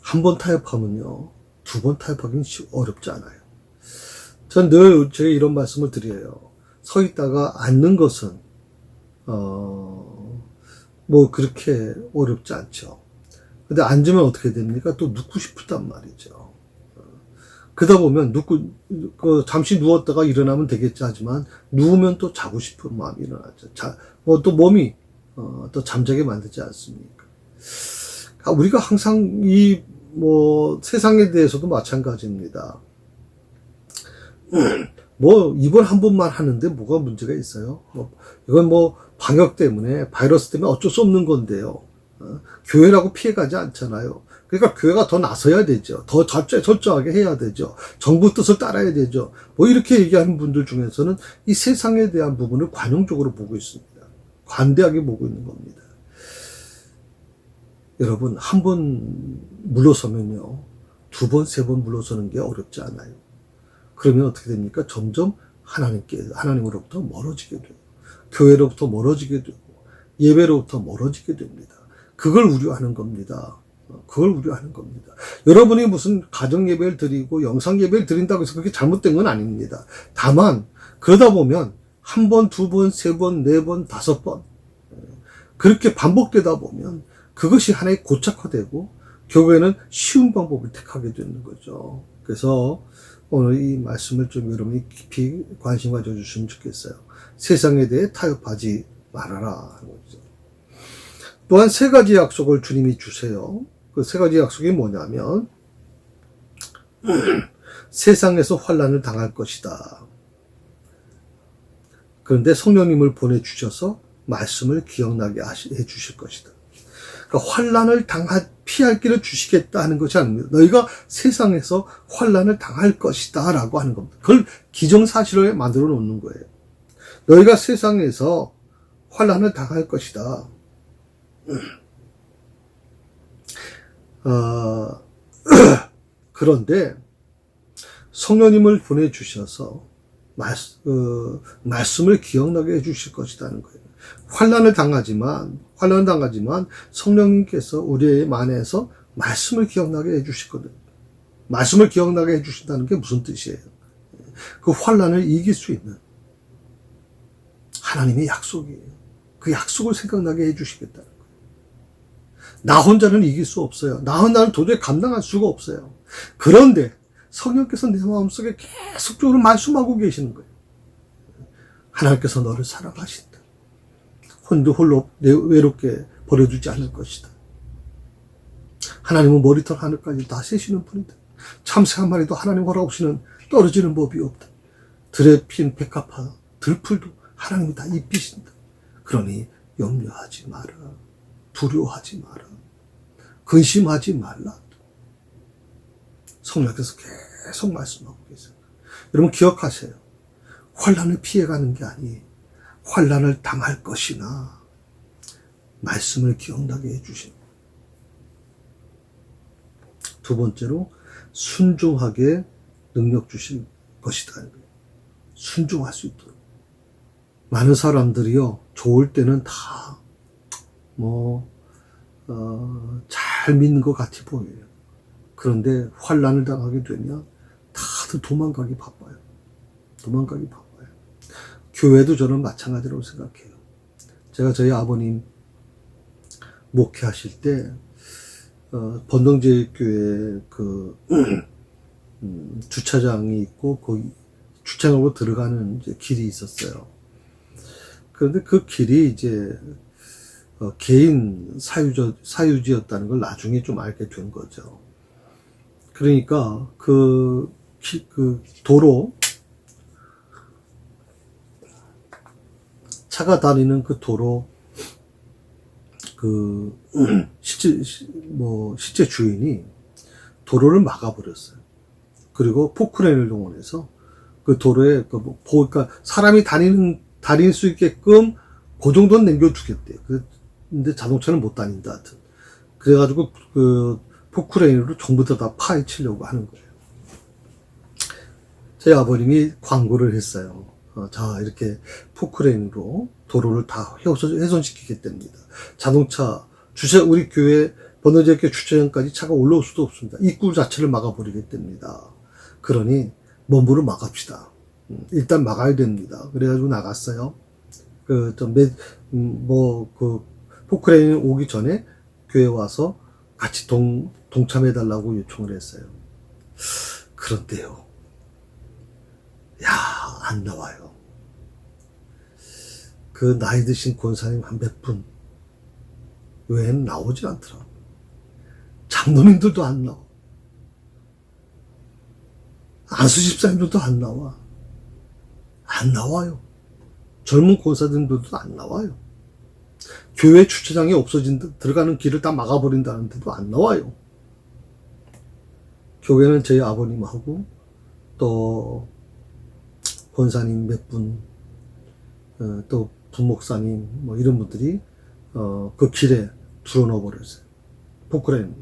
S1: 한 번 타협하면요, 두 번 타협하기는 어렵지 않아요. 전 늘 제가 이런 말씀을 드려요. 서 있다가 앉는 것은 그렇게 어렵지 않죠. 근데 앉으면 어떻게 됩니까? 또 눕고 싶단 말이죠. 그러다 보면 잠시 누웠다가 일어나면 되겠지 하지만 누우면 또 자고 싶은 마음이 일어나죠. 또 몸이 또 잠자게 만들지 않습니까? 우리가 항상 세상에 대해서도 마찬가지입니다. 이번 한 번만 하는데 뭐가 문제가 있어요? 이건 방역 때문에, 바이러스 때문에 어쩔 수 없는 건데요. 교회라고 피해가지 않잖아요. 그러니까 교회가 더 나서야 되죠. 더 철저하게 해야 되죠. 정부 뜻을 따라야 되죠. 이렇게 얘기하는 분들 중에서는 이 세상에 대한 부분을 관용적으로 보고 있습니다. 관대하게 보고 있는 겁니다. 여러분, 한 번 물러서면요, 두 번, 세 번 물러서는 게 어렵지 않아요. 그러면 어떻게 됩니까? 점점 하나님으로부터 멀어지게 돼요. 교회로부터 멀어지게 되고, 예배로부터 멀어지게 됩니다. 그걸 우려하는 겁니다. 그걸 우려하는 겁니다. 여러분이 무슨 가정 예배를 드리고 영상 예배를 드린다고 해서 그게 잘못된 건 아닙니다. 다만, 그러다 보면 한 번, 두 번, 세 번, 네 번, 다섯 번, 그렇게 반복되다 보면 그것이 하나의 고착화되고 결국에는 쉬운 방법을 택하게 되는 거죠. 그래서 오늘 이 말씀을 좀 여러분이 깊이 관심 가져주시면 좋겠어요. 세상에 대해 타협하지 말아라 하는 거죠. 또한 세 가지 약속을 주님이 주세요. 그 세 가지 약속이 뭐냐면 세상에서 환난을 당할 것이다. 그런데 성령님을 보내주셔서 말씀을 기억나게 해 주실 것이다. 그러니까 환난을 피할 길을 주시겠다 하는 것이 아닙니다. 너희가 세상에서 환난을 당할 것이다 라고 하는 겁니다. 그걸 기정사실을 만들어 놓는 거예요. 너희가 세상에서 환난을 당할 것이다. 그런데 성령님을 보내주셔서 말씀을 기억나게 해주실 것이라는 거예요. 환난을 당하지만 성령님께서 우리의 안에서 말씀을 기억나게 해주시거든요. 말씀을 기억나게 해주신다는 게 무슨 뜻이에요? 그 환난을 이길 수 있는 하나님의 약속이에요. 그 약속을 생각나게 해주시겠다는 거예요. 나 혼자는 이길 수 없어요. 나 혼자는 도저히 감당할 수가 없어요. 그런데 성령께서 내 마음속에 계속적으로 말씀하고 계시는 거예요. 하나님께서 너를 사랑하신다. 홀로 외롭게 버려두지 않을 것이다. 하나님은 머리털 하늘까지 다 세시는 분이다. 참새 한 마리도 하나님 허락 없이는 떨어지는 법이 없다. 들에 핀 백합화, 들풀도 하나님이 다 입히신다. 그러니 염려하지 마라. 두려워하지 마라. 근심하지 말라. 성령께서 계속 말씀하고 계세요. 여러분 기억하세요. 환난을 피해가는 게 아니에요. 환난을 당할 것이나 말씀을 기억나게 해주신. 두 번째로 순종하게 능력 주실 것이다. 순종할 수 있도록. 많은 사람들이요, 좋을 때는 다 잘 믿는 것 같아 보여요. 그런데 환난을 당하게 되면 다들 도망가기 바빠요. 도망가기 바빠요. 교회도 저는 마찬가지라고 생각해요. 제가 저희 아버님 목회하실 때 번동제일교회 주차장이 있고 거기 주차장으로 들어가는 이제 길이 있었어요. 그런데 그 길이 이제 개인 사유지였다는 걸 나중에 좀 알게 된 거죠. 그러니까 그 도로, 차가 다니는 그 도로, 실제 주인이 도로를 막아버렸어요. 그리고 포크레인을 동원해서 그 도로에 그러니까 사람이 다닐 수 있게끔 그 정도는 남겨두겠대요. 근데 자동차는 못 다닌다 하여튼. 그래가지고 그 포크레인으로 전부 다 파헤치려고 하는 거예요. 저희 아버님이 광고를 했어요. 자, 이렇게 포크레인으로 도로를 다 훼손시키겠답니다. 자동차, 우리 교회 번호제교 주차장까지 차가 올라올 수도 없습니다. 입구 자체를 막아버리겠답니다. 그러니 몸부로 막읍시다. 일단 막아야 됩니다. 그래가지고 나갔어요. 포크레인 오기 전에 교회 와서 같이 동참해달라고 요청을 했어요. 그런데요. 안 나와요. 그 나이 드신 권사님 한 몇 분 외에는 나오질 않더라. 장로님들도 안 나와. 안수집사님들도 안 나와. 안 나와요. 젊은 권사님들도 안 나와요. 교회 주차장이 들어가는 길을 다 막아버린다는데도 안 나와요. 교회는 저희 아버님하고 또 권사님 몇 분, 또 부목사님 뭐 이런 분들이 그 길에 들어넣어 버렸어요. 포크레인.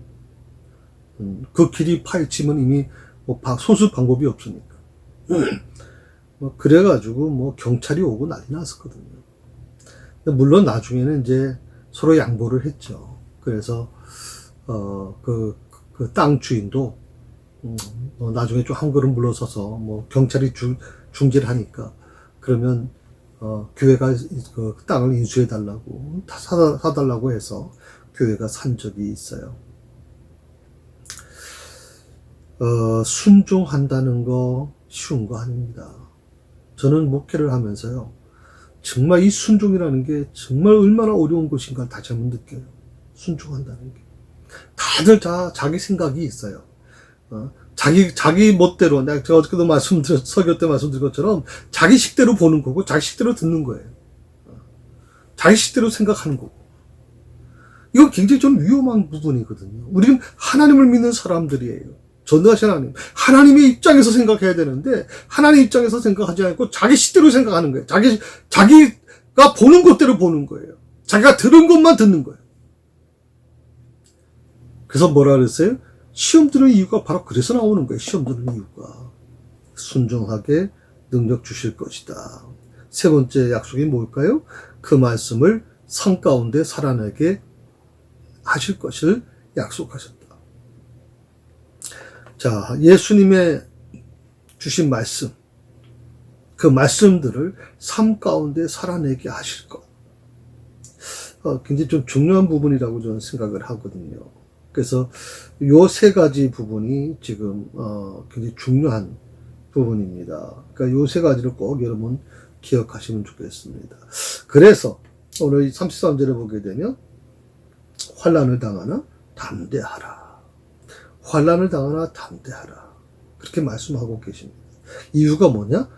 S1: 그 길이 파헤치면 이미 소수 방법이 없으니까. 그래가지고 경찰이 오고 난리 났었거든요. 물론 나중에는 이제 서로 양보를 했죠. 그래서 그 땅 주인도 나중에 좀 한 걸음 물러서서 경찰이 중재를 하니까 그러면 교회가 그 땅을 인수해 달라고 사달라고 해서 교회가 산 적이 있어요. 순종한다는 거 쉬운 거 아닙니다. 저는 목회를 하면서요, 정말 이 순종이라는 게 정말 얼마나 어려운 것인가 다시 한번 느껴요. 순종한다는 게. 다들 자기 생각이 있어요. 자기 멋대로, 제가 어저께도 설교 때 말씀드린 것처럼 자기 식대로 보는 거고, 자기 식대로 듣는 거예요. 자기 식대로 생각하는 거고. 이건 굉장히 좀 위험한 부분이거든요. 우리는 하나님을 믿는 사람들이에요. 전능하신 하나님. 하나님의 입장에서 생각해야 되는데, 하나님 입장에서 생각하지 않고 자기 식대로 생각하는 거예요. 자기가 보는 것대로 보는 거예요. 자기가 들은 것만 듣는 거예요. 그래서 뭐라 그랬어요? 시험 드는 이유가 바로 그래서 나오는 거예요. 시험 드는 이유가. 순종하게 능력 주실 것이다. 세 번째 약속이 뭘까요? 그 말씀을 성 가운데 살아내게 하실 것을 약속하셨다. 자, 예수님의 주신 말씀, 그 말씀들을 삶 가운데 살아내게 하실 것. 굉장히 좀 중요한 부분이라고 저는 생각을 하거든요. 그래서 요 세 가지 부분이 지금 굉장히 중요한 부분입니다. 그러니까 요 세 가지를 꼭 여러분 기억하시면 좋겠습니다. 그래서 오늘 33절에 보게 되면 환난을 당하나 담대하라. 환난을 당하나 담대하라. 그렇게 말씀하고 계십니다. 이유가 뭐냐?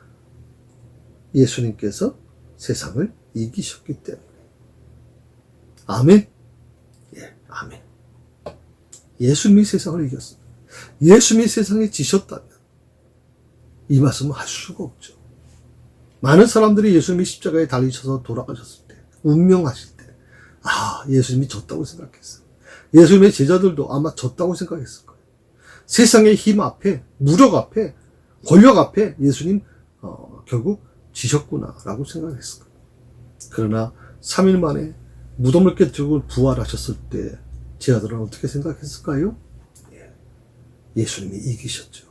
S1: 예수님께서 세상을 이기셨기 때문에. 아멘? 예, 아멘. 예수님이 세상을 이겼습니다. 예수님이 세상에 지셨다면 이 말씀을 할 수가 없죠. 많은 사람들이 예수님이 십자가에 달리셔서 돌아가셨을 때, 운명하실 때, 예수님이 졌다고 생각했어요. 예수님의 제자들도 아마 졌다고 생각했을 거예요. 세상의 힘 앞에, 무력 앞에, 권력 앞에 예수님 결국 지셨구나라고 생각했을 거예요. 그러나 3일 만에 무덤을 깨뜨리고 부활하셨을 때 제자들은 어떻게 생각했을까요? 예수님이 이기셨죠.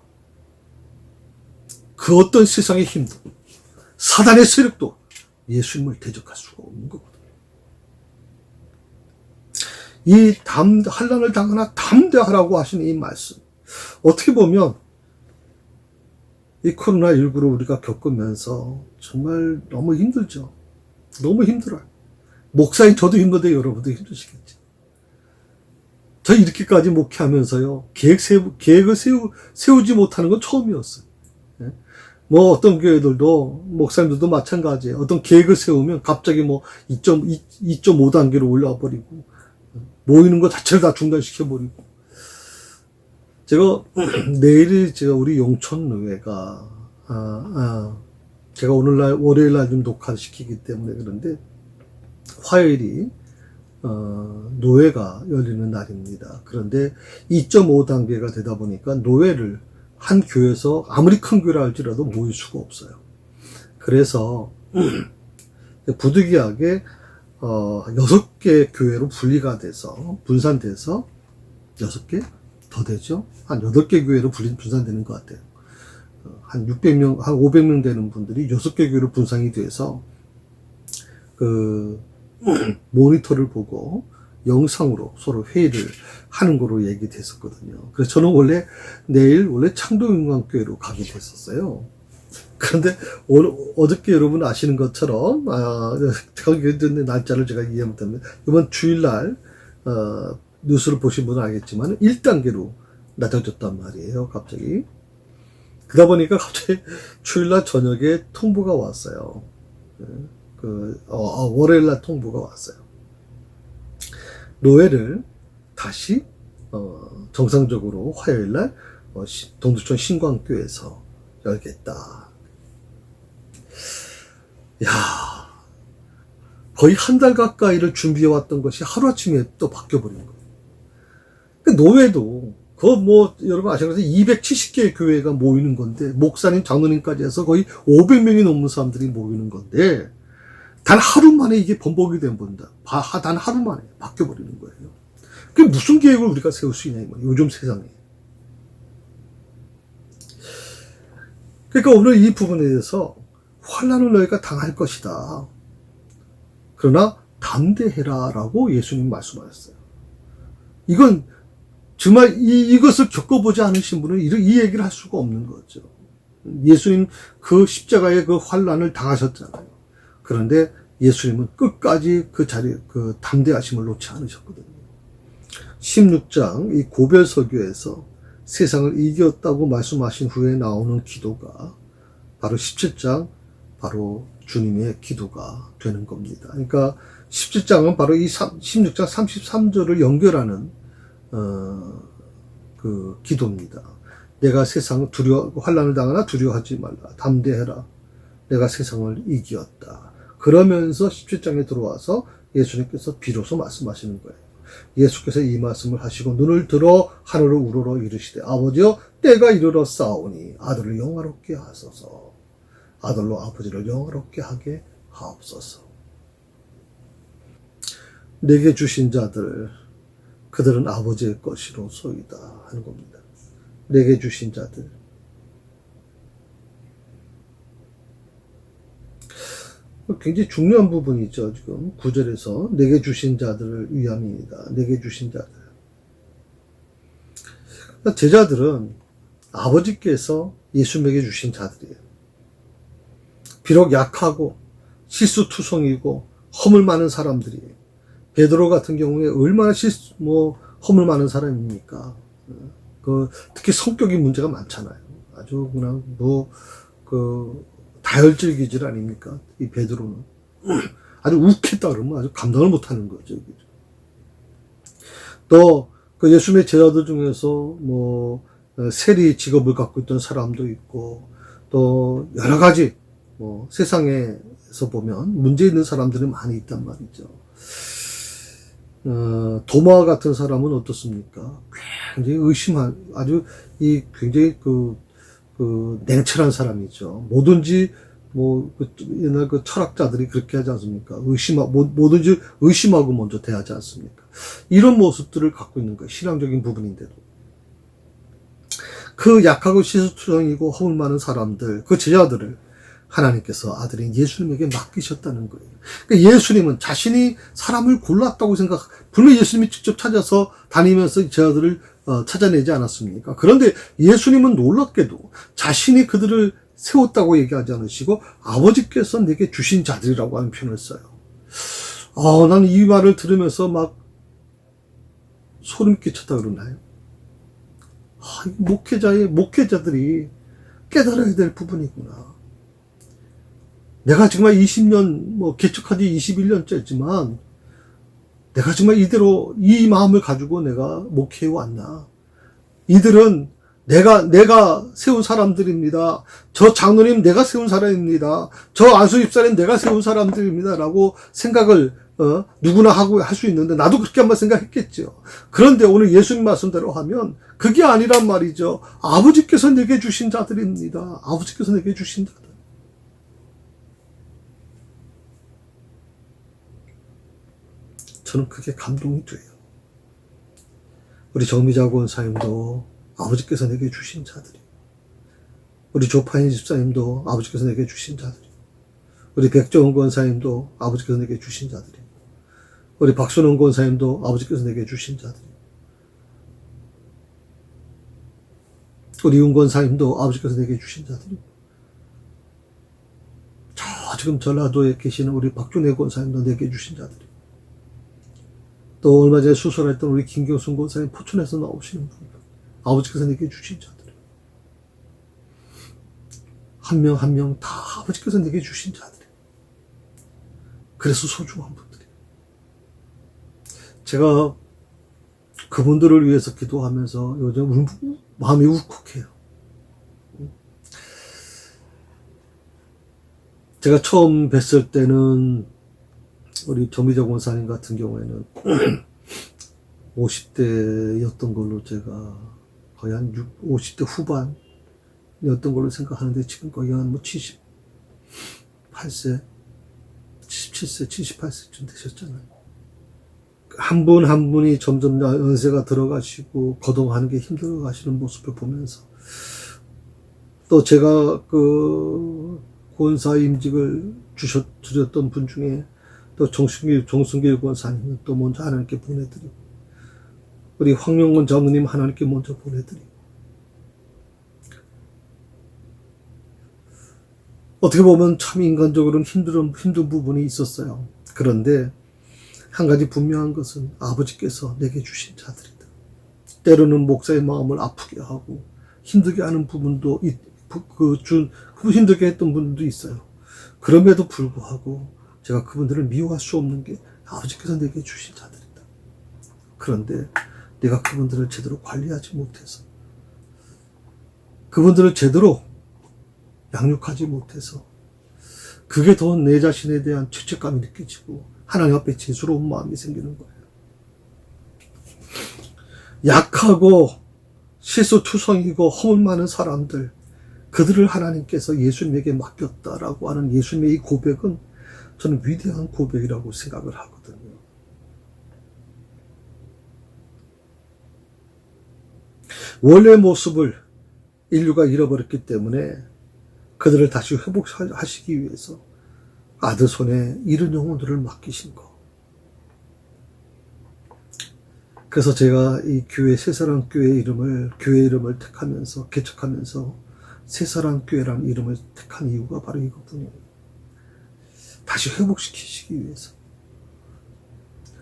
S1: 그 어떤 세상의 힘도, 사단의 세력도 예수님을 대적할 수가 없는 거거든요. 이 환난을 당하나 담대하라고 하시는 이 말씀, 어떻게 보면 이 코로나19를 우리가 겪으면서 정말 너무 힘들죠. 너무 힘들어요. 목사인 저도 힘든데 여러분도 힘드시겠죠. 저 이렇게까지 목회하면서요, 계획을 세우지 못하는 건 처음이었어요. 예? 뭐 어떤 교회들도, 목사님들도 마찬가지예요. 어떤 계획을 세우면 갑자기 뭐 2.5단계로 올라와 버리고, 모이는 것 자체를 다 중단시켜버리고. 제가, 내일이 우리 용천노회가, 제가 월요일날 좀 녹화시키기 때문에 그런데, 화요일이, 노회가 열리는 날입니다. 그런데 2.5단계가 되다 보니까 노회를 한 교회에서 아무리 큰 교회라 할지라도 모일 수가 없어요. 그래서, 부득이하게, 6개 교회로 분산돼서, 6개? 더 되죠? 한 8개 교회로 분산되는 것 같아요. 한 600명, 한 500명 되는 분들이 6개 교회로 분산이 돼서, 모니터를 보고 영상으로 서로 회의를 하는 거로 얘기됐었거든요. 그래서 저는 내일 창동인광교회로 가게 됐었어요. 그런데 어저께 여러분 아시는 것처럼, 날짜를 제가 이해 못합니다. 이번 주일날, 뉴스를 보신 분은 알겠지만 1단계로 낮아졌단 말이에요. 갑자기. 그러다 보니까 갑자기 주일날 저녁에 통보가 왔어요. 월요일날 통보가 왔어요. 노회를 다시, 정상적으로 화요일날, 동두천 신광교에서 열겠다. 거의 한 달 가까이를 준비해왔던 것이 하루아침에 또 바뀌어버린 거예요. 노회도, 여러분 아시는 것처럼 270개의 교회가 모이는 건데, 목사님, 장로님까지 해서 거의 500명이 넘는 사람들이 모이는 건데, 단 하루 만에 이게 번복이 된 겁니다. 단 하루 만에 바뀌어버리는 거예요. 그게 무슨 계획을 우리가 세울 수 있냐, 요즘 세상에. 그러니까 오늘 이 부분에 대해서 환난을 너희가 당할 것이다. 그러나 담대해라 라고 예수님 말씀하셨어요. 이건 정말 이것을 겪어보지 않으신 분은 이 얘기를 할 수가 없는 거죠. 예수님 그 십자가의 그 환난을 당하셨잖아요. 그런데 예수님은 끝까지 그 담대하심을 놓지 않으셨거든요. 16장 이 고별설교에서 세상을 이겼다고 말씀하신 후에 나오는 기도가 바로 17장 바로 주님의 기도가 되는 겁니다. 그러니까 17장은 바로 이 16장 33절을 연결하는 그 기도입니다. 내가 세상을 환난을 당하나 두려워하지 말라. 담대해라. 내가 세상을 이기었다. 그러면서 17장에 들어와서 예수님께서 비로소 말씀하시는 거예요. 예수께서 이 말씀을 하시고 눈을 들어 하늘을 우러러 이르시되 아버지여 때가 이르러 싸우니 아들을 영화롭게 하소서. 아들로 아버지를 영화롭게 하게 하옵소서. 내게 주신 자들 그들은 아버지의 것이로소이다 하는 겁니다. 내게 주신 자들. 굉장히 중요한 부분이죠. 지금 9절에서 내게 주신 자들을 위함이다. 내게 주신 자들. 제자들은 아버지께서 예수님에게 주신 자들이에요. 비록 약하고 실수투성이고 허물 많은 사람들이에요. 베드로 같은 경우에 얼마나 허물 많은 사람입니까? 특히 성격이 문제가 많잖아요. 아주 그냥 다혈질 기질 아닙니까? 이 베드로는. 아주 욱했다 그러면 아주 감당을 못하는 거죠. 또, 예수님의 제자들 중에서 세리 직업을 갖고 있던 사람도 있고, 또, 여러 가지, 세상에서 보면 문제 있는 사람들이 많이 있단 말이죠. 도마 같은 사람은 어떻습니까? 굉장히 아주 굉장히 냉철한 사람이죠. 뭐든지, 옛날 철학자들이 그렇게 하지 않습니까? 뭐든지 의심하고 먼저 대하지 않습니까? 이런 모습들을 갖고 있는 거예요. 신앙적인 부분인데도. 그 약하고 시수투성이고 허물 많은 사람들, 그 제자들을 하나님께서 아들인 예수님에게 맡기셨다는 거예요. 그러니까 예수님은 자신이 사람을 골랐다고 분명 예수님이 직접 찾아서 다니면서 제자들을 찾아내지 않았습니까? 그런데 예수님은 놀랍게도 자신이 그들을 세웠다고 얘기하지 않으시고 아버지께서 내게 주신 자들이라고 하는 표현을 써요. 나는 이 말을 들으면서 막 소름 끼쳤다 그러나요? 목회자들이 깨달아야 될 부분이구나. 내가 정말 20년, 개척한 지 21년째지만, 내가 정말 이대로 이 마음을 가지고 내가 목회해 왔나. 이들은 내가 세운 사람들입니다. 저 장로님 내가 세운 사람입니다. 저 안수 집사님 내가 세운 사람들입니다. 라고 생각을, 누구나 할 수 있는데, 나도 그렇게 한번 생각했겠죠. 그런데 오늘 예수님 말씀대로 하면, 그게 아니란 말이죠. 아버지께서 내게 주신 자들입니다. 아버지께서 내게 주신 자들. 저는 그게 감동이 돼요. 우리 정미자 권사님도 아버지께서 내게 주신 자들이, 우리 조파인 집사님도 아버지께서 내게 주신 자들이, 우리 백정원 권사님도 아버지께서 내게 주신 자들이, 우리 박순원 권사님도 아버지께서 내게 주신 자들이, 우리 윤 권사님도 아버지께서 내게 주신 자들이, 지금 전라도에 계시는 우리 박준혜 권사님도 내게 주신 자들이, 또 얼마 전에 수술했던 우리 김경순 권사님 포천에서 나오시는 분, 아버지께서 내게 주신 자들, 한 명 한 명 다 아버지께서 내게 주신 자들. 그래서 소중한 분들이. 제가 그분들을 위해서 기도하면서 요즘 마음이 울컥해요. 제가 처음 뵀을 때는 우리 정미정 권사님 같은 경우에는 50대였던 걸로 제가 거의 한 50대 후반이었던 걸로 생각하는데 지금 거의 한 78세, 77세, 78세쯤 되셨잖아요. 한 분 한 분이 점점 연세가 들어가시고 거동하는 게 힘들어 가시는 모습을 보면서 또 제가 그 권사 임직을 주셨던 분 중에 또 정승길 권사님은 또 먼저 하나님께 보내드리고, 우리 황영건 장로님 하나님께 먼저 보내드리고, 어떻게 보면 참 인간적으로는 힘든 부분이 있었어요. 그런데 한 가지 분명한 것은 아버지께서 내게 주신 자들이다. 때로는 목사의 마음을 아프게 하고 힘들게 하는 부분도 힘들게 했던 분도 있어요. 그럼에도 불구하고 제가 그분들을 미워할 수 없는 게 아버지께서 내게 주신 자들이다. 그런데 내가 그분들을 제대로 관리하지 못해서, 그분들을 제대로 양육하지 못해서 그게 더 내 자신에 대한 죄책감이 느껴지고 하나님 앞에 죄스러운 마음이 생기는 거예요. 약하고 실수투성이고 허물 많은 사람들, 그들을 하나님께서 예수님에게 맡겼다라고 하는 예수님의 이 고백은 저는 위대한 고백이라고 생각을 하거든요. 원래의 모습을 인류가 잃어버렸기 때문에 그들을 다시 회복하시기 위해서 아들 손에 잃은 영혼들을 맡기신 거. 그래서 제가 이 교회 새사랑교회 교회 이름을 택하면서 개척하면서 새사랑교회라는 이름을 택한 이유가 바로 이것뿐이에요. 다시 회복시키시기 위해서.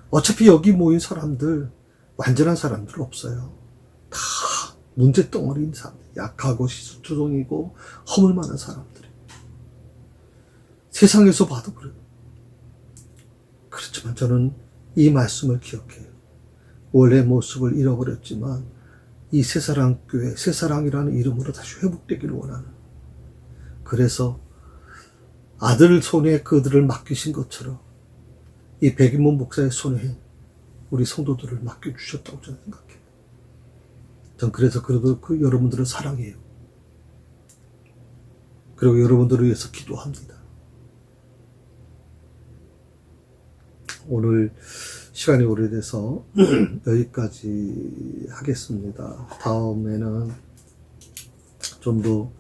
S1: 어차피 여기 모인 사람들 완전한 사람들 없어요. 다 문제덩어리인 사람들, 약하고 시수투성이고 허물 많은 사람들이. 세상에서 봐도 그래요. 그렇지만 저는 이 말씀을 기억해요. 원래 모습을 잃어버렸지만 이 새사랑교회, 새사랑이라는 이름으로 다시 회복되기를 원하는. 그래서 아들 손에 그들을 맡기신 것처럼 이 백인문 목사의 손에 우리 성도들을 맡겨주셨다고 저는 생각해요. 전 그래서 그래도 여러분들을 사랑해요. 그리고 여러분들을 위해서 기도합니다. 오늘 시간이 오래돼서 여기까지 하겠습니다. 다음에는 좀 더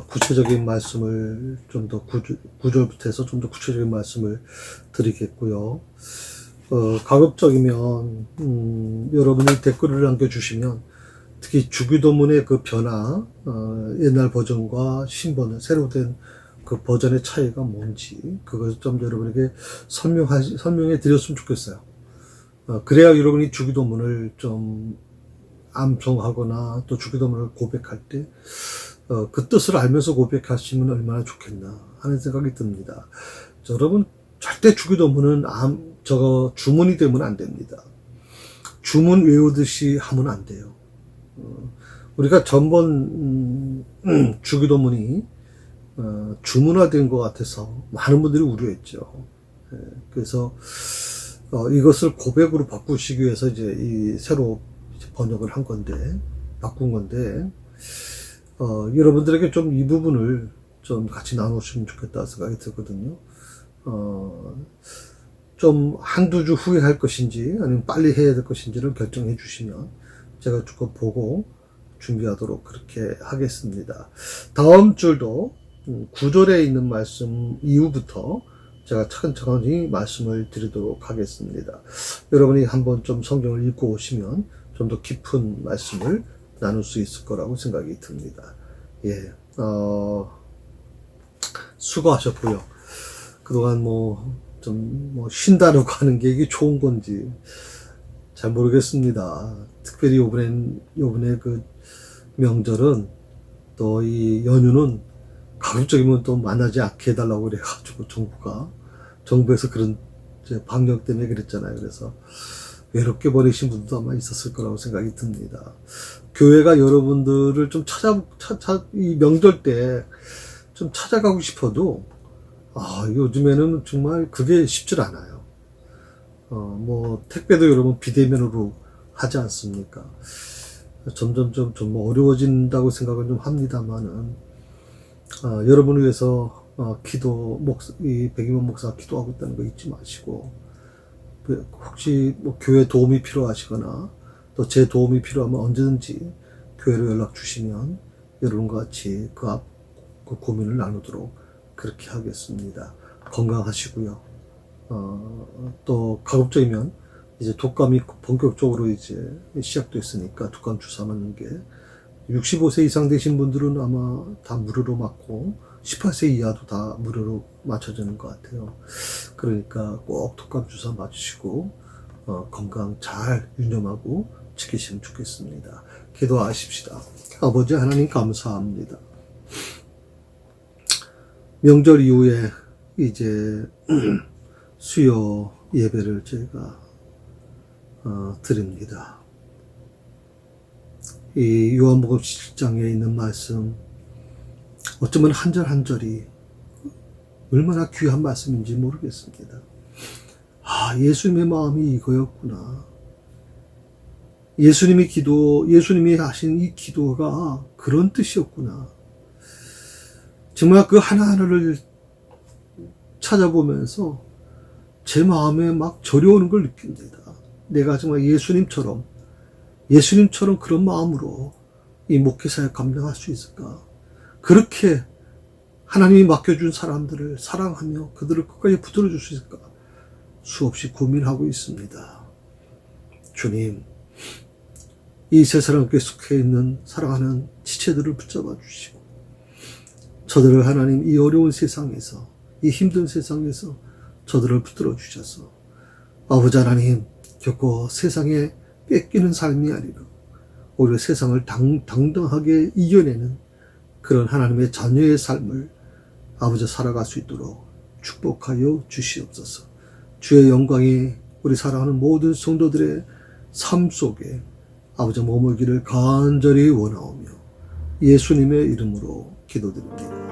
S1: 구체적인 말씀을 좀 더 구절부터 해서 좀 더 구체적인 말씀을 드리겠고요. 가급적이면 여러분이 댓글을 남겨주시면 특히 주기도문의 그 변화, 옛날 버전과 신버전, 새로 된 그 버전의 차이가 뭔지 그것을 좀 여러분에게 설명해 드렸으면 좋겠어요. 그래야 여러분이 주기도문을 좀 암송하거나 또 주기도문을 고백할 때 그 뜻을 알면서 고백하시면 얼마나 좋겠나 하는 생각이 듭니다. 여러분 절대 주기도문은 주문이 되면 안 됩니다. 주문 외우듯이 하면 안 돼요. 우리가 전번 주기도문이 주문화된 것 같아서 많은 분들이 우려했죠. 그래서 이것을 고백으로 바꾸시기 위해서 이제 이 새로 번역을 한 건데, 바꾼 건데, 여러분들에게 좀 이 부분을 좀 같이 나누시면 좋겠다 생각이 들거든요. 좀 한두 주 후에 할 것인지 아니면 빨리 해야 될 것인지를 결정해 주시면 제가 조금 보고 준비하도록 그렇게 하겠습니다. 다음 줄도 9절에 있는 말씀 이후부터 제가 차근차근히 말씀을 드리도록 하겠습니다. 여러분이 한번 좀 성경을 읽고 오시면 좀 더 깊은 말씀을 나눌 수 있을 거라고 생각이 듭니다. 예, 수고하셨고요. 그동안 쉰다라고 하는 게 이게 좋은 건지 잘 모르겠습니다. 특별히 요번에 그 명절은 또 이 연휴는 가급적이면 또 만나지 않게 해달라고 그래가지고 정부에서 그런 방역 때문에 그랬잖아요. 그래서 외롭게 보내신 분도 아마 있었을 거라고 생각이 듭니다. 교회가 여러분들을 좀 이 명절 때 좀 찾아가고 싶어도, 요즘에는 정말 그게 쉽질 않아요. 택배도 여러분 비대면으로 하지 않습니까? 점점 좀 어려워진다고 생각은 좀 합니다만은, 여러분을 위해서, 이 백이면 목사가 기도하고 있다는 거 잊지 마시고, 혹시 교회 도움이 필요하시거나, 또 제 도움이 필요하면 언제든지 교회로 연락 주시면 여러분과 같이 그 고민을 나누도록 그렇게 하겠습니다. 건강하시고요. 또 가급적이면 이제 독감이 본격적으로 이제 시작됐으니까 독감 주사 맞는 게 65세 이상 되신 분들은 아마 다 무료로 맞고 18세 이하도 다 무료로 맞춰지는 것 같아요. 그러니까 꼭 독감 주사 맞으시고 건강 잘 유념하고 지키시면 좋겠습니다. 기도하십시다. 아버지 하나님 감사합니다. 명절 이후에 이제 수요 예배를 저희가 드립니다. 이 요한복음 7장에 있는 말씀, 어쩌면 한 절 한 절이 얼마나 귀한 말씀인지 모르겠습니다. 예수님의 마음이 이거였구나. 예수님이 하신 이 기도가 그런 뜻이었구나. 정말 그 하나하나를 찾아보면서 제 마음에 막 저려오는 걸 느낍니다. 내가 정말 예수님처럼 그런 마음으로 이 목회사에 감당할 수 있을까? 그렇게 하나님이 맡겨준 사람들을 사랑하며 그들을 끝까지 붙들어줄 수 있을까? 수없이 고민하고 있습니다. 주님, 이 세상에 속해 있는 사랑하는 지체들을 붙잡아 주시고 저들을 하나님 이 어려운 세상에서, 이 힘든 세상에서 저들을 붙들어 주셔서 아버지 하나님, 결코 세상에 뺏기는 삶이 아니라 오히려 세상을 당당하게 이겨내는 그런 하나님의 자녀의 삶을 아버지 살아갈 수 있도록 축복하여 주시옵소서. 주의 영광이 우리 사랑하는 모든 성도들의 삶 속에 아버지 머물기를 간절히 원하오며 예수님의 이름으로 기도드립니다.